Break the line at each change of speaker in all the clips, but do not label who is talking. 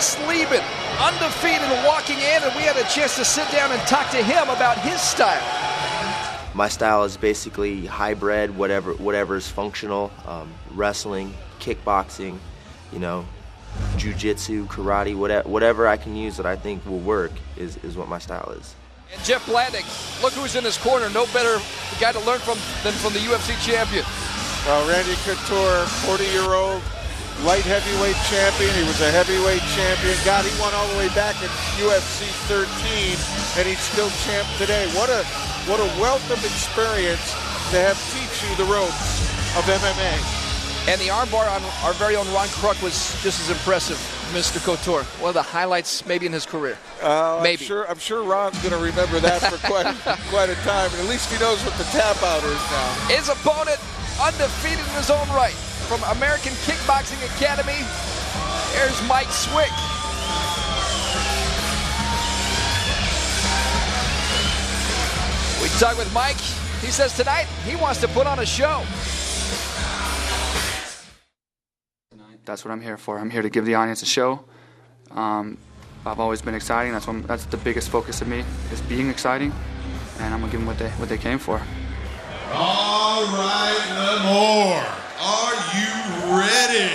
Chris Lieben, undefeated walking in, and we had a chance to sit down and talk to him about his style.
My style is basically hybrid, whatever is functional, wrestling, kickboxing, jiu-jitsu, karate, whatever I can use that I think will work is what my style is.
And Jeff Blandick, look who's in his corner. No better guy to learn from than from the UFC champion.
Well, Randy Couture, 40-year-old light heavyweight champion. He was a heavyweight champion. God, he won all the way back in UFC 13, and he's still champ today. What a wealth of experience to have teach you the ropes of MMA.
And the armbar on our very own Ron Kruk was just as impressive, Mr. Couture. One of the highlights maybe in his career.
Maybe. I'm sure Ron's going to remember that for quite a time. And at least he knows what the tap out is now.
His opponent, undefeated in his own right. From American Kickboxing Academy, here's Mike Swick. We talk with Mike. He says tonight he wants to put on a show.
That's what I'm here for. I'm here to give the audience a show. I've always been exciting. That's the biggest focus of me, is being exciting, and I'm gonna give them what they came for.
All right, Lemore, are you ready?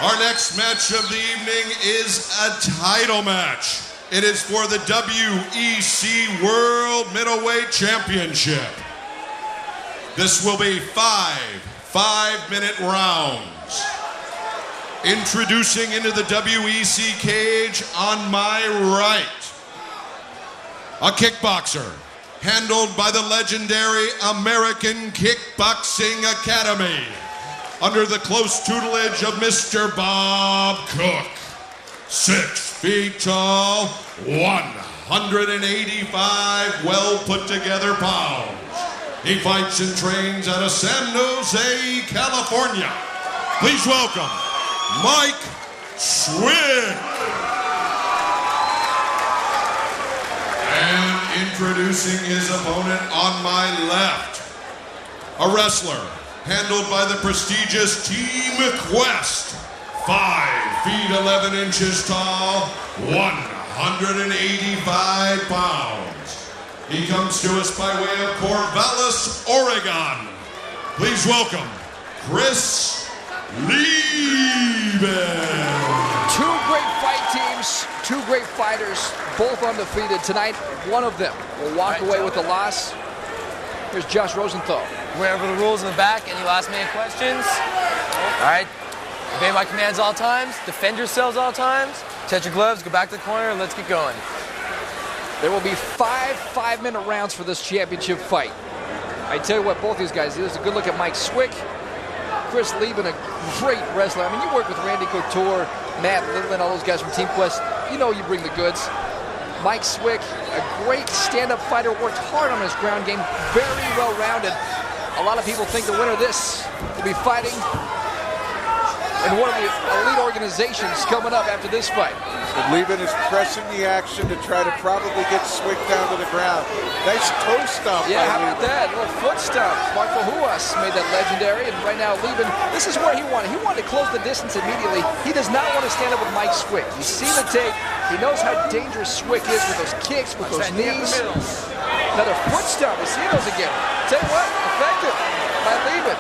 Our next match of the evening is a title match. It is for the WEC World Middleweight Championship. This will be 5-minute rounds. Introducing into the WEC cage on my right, a kickboxer handled by the legendary American Kickboxing Academy under the close tutelage of Mr. Bob Cook. 6 feet tall, 185 well put together pounds. He fights and trains out of San Jose, California. Please welcome Mike Swick. And introducing his opponent on my left, a wrestler handled by the prestigious Team Quest, 5 feet 11 inches tall, 185 pounds. He comes to us by way of Corvallis, Oregon. Please welcome Chris Lieben.
Two great fight teams, two great fighters, both undefeated. Tonight, one of them will walk away with the loss. Here's Josh Rosenthal.
Went over the rules in the back. Any last minute questions? All right. Obey my commands all times. Defend yourselves all times. Touch your gloves, go back to the corner, and let's get going.
There will be 5-minute rounds for this championship fight. I tell you what, both these guys, here's a good look at Mike Swick. Chris Lieben, a great wrestler. I mean, you work with Randy Couture, Matt Littleton, all those guys from Team Quest. You know you bring the goods. Mike Swick, a great stand-up fighter, worked hard on his ground game, very well-rounded. A lot of people think the winner of this will be fighting in one of the elite organizations coming up after this fight.
But Lieben is pressing the action to try to probably get Swick down to the ground. Nice toe stomp.
Yeah, how about that? A little foot stomp. Marco Huas made that legendary, and right now Lieben, this is where he wanted. He wanted to close the distance immediately. He does not want to stand up with Mike Swick. You see the tape. He knows how dangerous Swick is with those kicks, with those knees. Another foot stomp. You see those again. Tell you what, effective by Lieben.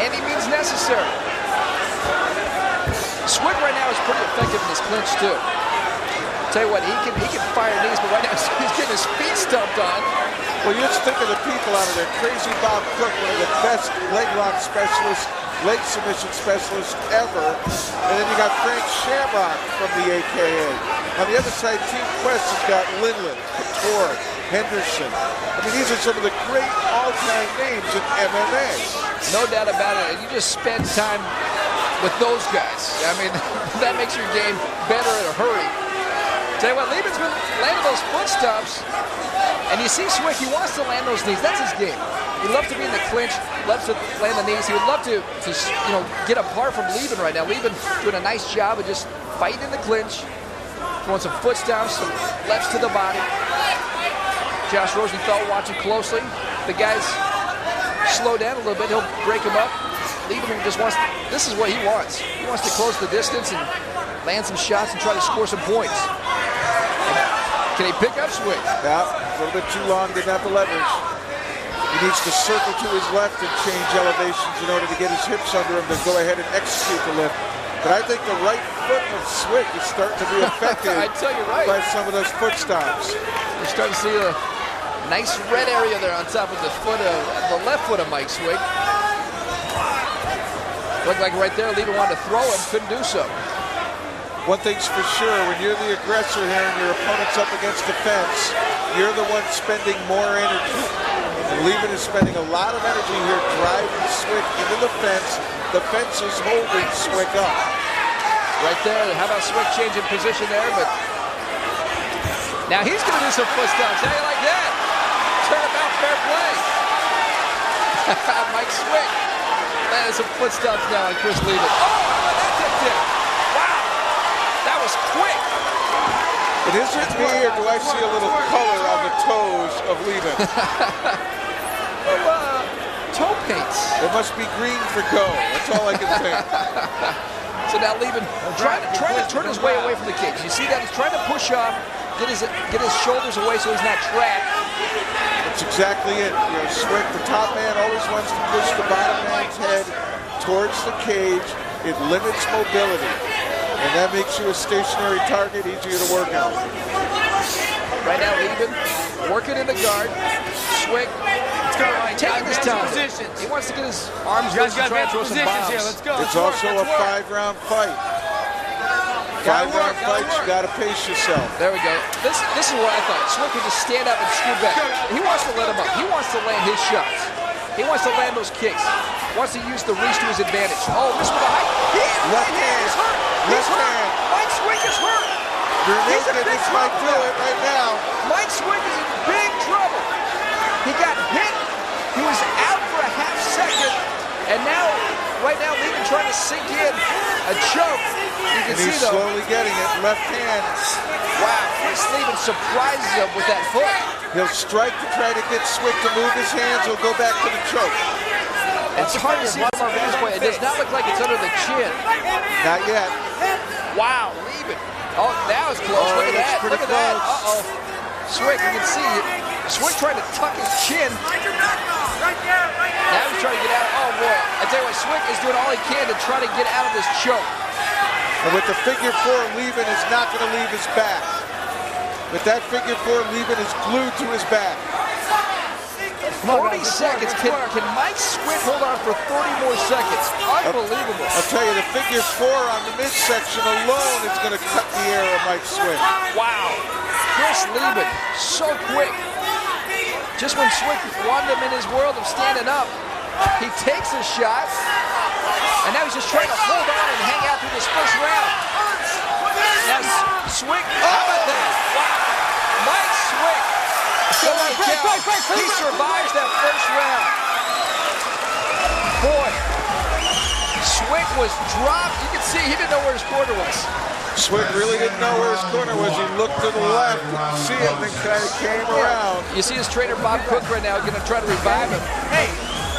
Any means necessary. Swick right now is pretty effective in his clinch too. Tell you what, he can fire knees, but right now he's getting his feet stomped on.
Well, you just think of the people out of there. Crazy Bob Cook, one of the best leg lock specialists, leg submission specialists ever. And then you got Frank Shamrock from the AKA. On the other side, Team Quest has got Lindland, Couture, Henderson. I mean, these are some of the great all-time names in MMA.
No doubt about it. And you just spend time with those guys. I mean, that makes your game better in a hurry. Tell you what, Lieben's been landing those foot stomps, and you see Swick, he wants to land those knees. That's his game. He loves to be in the clinch, loves to land the knees. He would love to get apart from Lieben right now. Lieben doing a nice job of just fighting in the clinch, throwing some foot stomps, some lefts to the body. Josh Rosenthal watching closely. The guys slow down a little bit. He'll break him up. Lieben just wants, this is what he wants. He wants to close the distance and land some shots and try to score some points. Can he pick up Swick?
Yeah, a little bit too long, didn't have the leverage. He needs to circle to his left and change elevations in order to get his hips under him to go ahead and execute the lift. But I think the right foot of Swick is starting to be affected
I tell you right.
by some of those foot stomps.
You're starting to see a nice red area there on top of the left foot of Mike Swick. Looked like right there, Levin wanted to throw him, couldn't do so.
One thing's for sure, when you're the aggressor here and your opponent's up against the fence, you're the one spending more energy. And Levin is spending a lot of energy here driving Swick into the fence. The fence is holding Swick up.
Right there, how about Swick changing position there, but now he's going to do some foot stomps. How do you like that? Turnabout, fair play. Mike Swick landed some foot stomps now on Chris Levin. Oh, how about that tip tip? Wow, that was quick.
But is it me, or do I see a little color on the toes of Levin?
Toe paints.
It must be green for go. That's all I can think.
So now Levin trying to turn his way away from the cage. You see that? He's trying to push off, get his shoulders away so he's not trapped.
That's exactly it. You know, Swick, the top man, always wants to push the bottom man's head towards the cage. It limits mobility. And that makes you a stationary target, easier to work on.
Right now, Levin working in the guard. Swick taking his time. He wants to get his arms raised and try to throw some bombs.
Here. Let's go.
It's also a 5-round fight. 5-round fight, you got to pace yourself.
There we go. This is what I thought. Swick would just stand up and screw back. He wants to let him up. He wants to land his shots. He wants to land those kicks. Wants to use the reach to his advantage. Oh, this with a high.
Left hand.
He's hurt.
Left hand.
Mike Swick is hurt.
You're naked. This might do it right now.
Mike Swick is in big trouble. He got hit. He was out for a half second. And now, right now, Levin trying to sink in a choke. You can
And he's
see though.
slowly getting it. Left hand.
Wow, Chris Levin surprises him with that foot.
He'll strike to try to get Swick to move his hands. He'll go back to the choke.
It's hard to see from our vantage point. It does not look like it's under the chin.
Not yet.
Wow, Levin. Oh, that was close.
Oh,
Look at
it's
that.
pretty
Look at that.
close.
Uh-oh. Swick, you can see it. Swick trying to tuck his chin. Now he's trying to get out. Oh, boy. I tell you what, Swick is doing all he can to try to get out of this choke.
And with the figure 4, Levin is not going to leave his back. With that figure 4, Levin is glued to his back.
40 seconds. Can Mike Swick hold on for 30 more seconds? Unbelievable.
I'll tell you, the figure 4 on the midsection alone is going to cut the air of Mike Swick.
Wow. Chris Levin, so quick. Just when Swick wanted him in his world of standing up, he takes a shot, and now he's just trying to hold on and hang out through this first round. Now Swick, how about that? Wow. Mike Swick. He survives that first round. Boy, Swick was dropped. You can see he didn't know where his corner was.
Swick really didn't know where his corner was. He looked to the left, didn't see it, and then kind of came around.
You see his trainer Bob Cook right now going to try to revive him. Hey,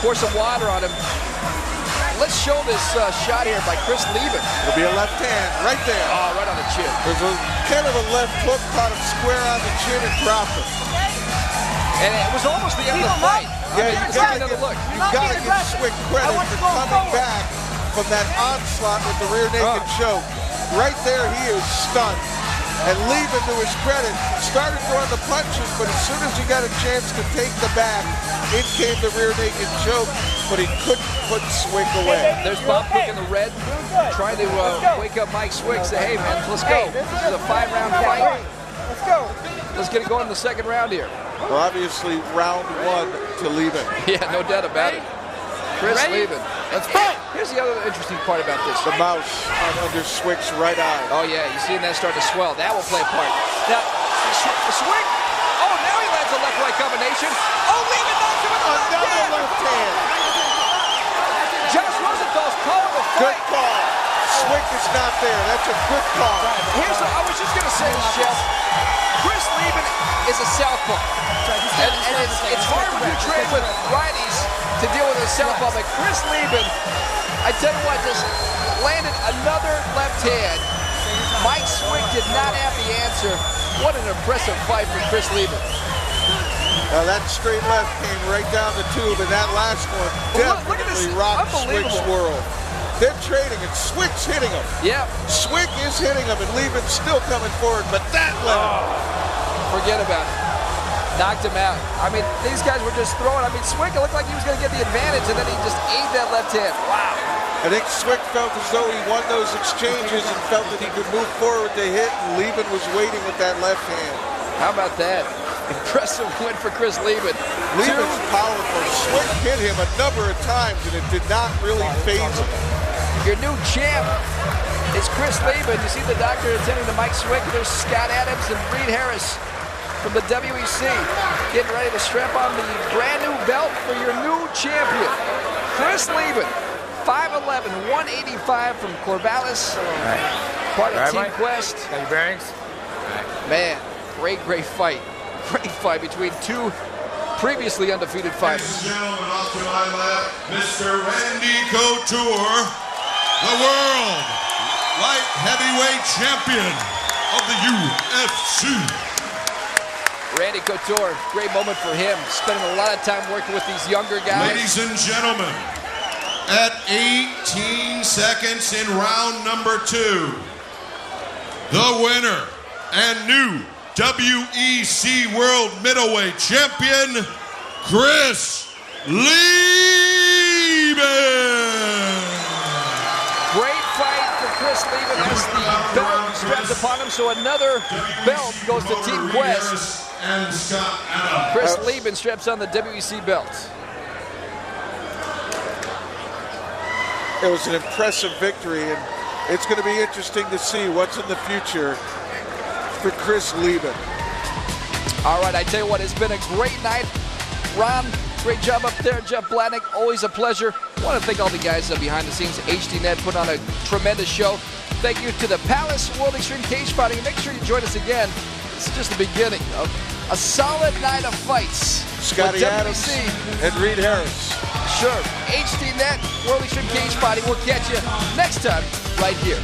pour some water on him. Let's show this shot here by Chris Levin.
It'll be a left hand right there.
Oh, right on the chin.
There's a kind of a left hook, caught him square on the chin and dropped him.
And it was almost the end of the fight.
Yeah, you gotta give Swick credit for coming back from that onslaught with the rear naked choke. Right there, he is stunned. And Levin, to his credit, started throwing the punches, but as soon as he got a chance to take the back, in came the rear naked choke, but he couldn't put Swick away.
There's Bob Cook in the red, trying to wake up Mike Swick, say, hey man, let's go. This is a 5-round fight.
Let's go.
Let's get it going in the second round here.
Well, obviously, round 1 to Levin.
Yeah, no doubt about it. Chris Levin. Let's fight. Here's the other interesting part about this.
The mouse under Swick's right eye.
Oh, yeah, you see that starting to swell. That will play a part. Now, Swick. Oh, now he lands a left-right combination. Oh, Levin knocks him with
another left hand.
Josh Rosenthal's calling the fight.
Good call. Swick is not there. That's a good call.
I was just going to say this, Jeff. Chris Levin is a southpaw. And it's hard when you train with righties to deal with a southpaw, but Chris Levin, I tell you what, just landed another left hand. did not have the answer. What an impressive fight from Chris Lieben.
That straight left came right down the tube, and that last one definitely rocked Swick's world. They're trading, and Swick's hitting him.
Yeah.
Swick is hitting him, and Lieben's still coming forward, but that left.
Forget about it. Knocked him out. I mean, these guys were just throwing. I mean, Swick, it looked like he was going to get the advantage, and then he just ate that left hand. Wow.
I think Swick felt as though he won those exchanges and felt that he could move forward to hit, and Lieben was waiting with that left hand.
How about that? Impressive win for Chris Lieben.
Lieben's powerful. Swick hit him a number of times, and it did not really faze him.
Your new champ is Chris Lieben. You see the doctor attending to Mike Swick. There's Scott Adams and Reed Harris from the WEC getting ready to strap on the brand new belt for your new champion. Chris Lieben, 5'11", 185 from Corvallis. Part of Team Quest.
Got your bearings?
Man, great fight. Great fight between two previously undefeated fighters.
Ladies and gentlemen, off to my left, Mr. Randy Couture, the world light heavyweight champion of the UFC.
Randy Couture, great moment for him. Spending a lot of time working with these younger guys.
Ladies and gentlemen, at 18 seconds in round number 2, the winner and new WEC World Middleweight Champion, Chris Lieben.
Great fight for Chris Lieben as the belt strapped upon him, so another belt goes to Team Quest.
And Scott Adams.
Chris Lieben straps on the WEC belt.
It was an impressive victory, and it's going to be interesting to see what's in the future for Chris Lieben.
All right, I tell you what, it's been a great night. Ron, great job up there. Jeff Blatnick, always a pleasure. I want to thank all the guys behind the scenes. HDNet put on a tremendous show. Thank you to the Palace World Extreme Cage Fighting. Make sure you join us again. This is just the beginning of a solid night of fights.
Scotty Adams and Reed Harris.
Sure. HDNet, World Extreme Cage Fighting. We'll catch you next time right here.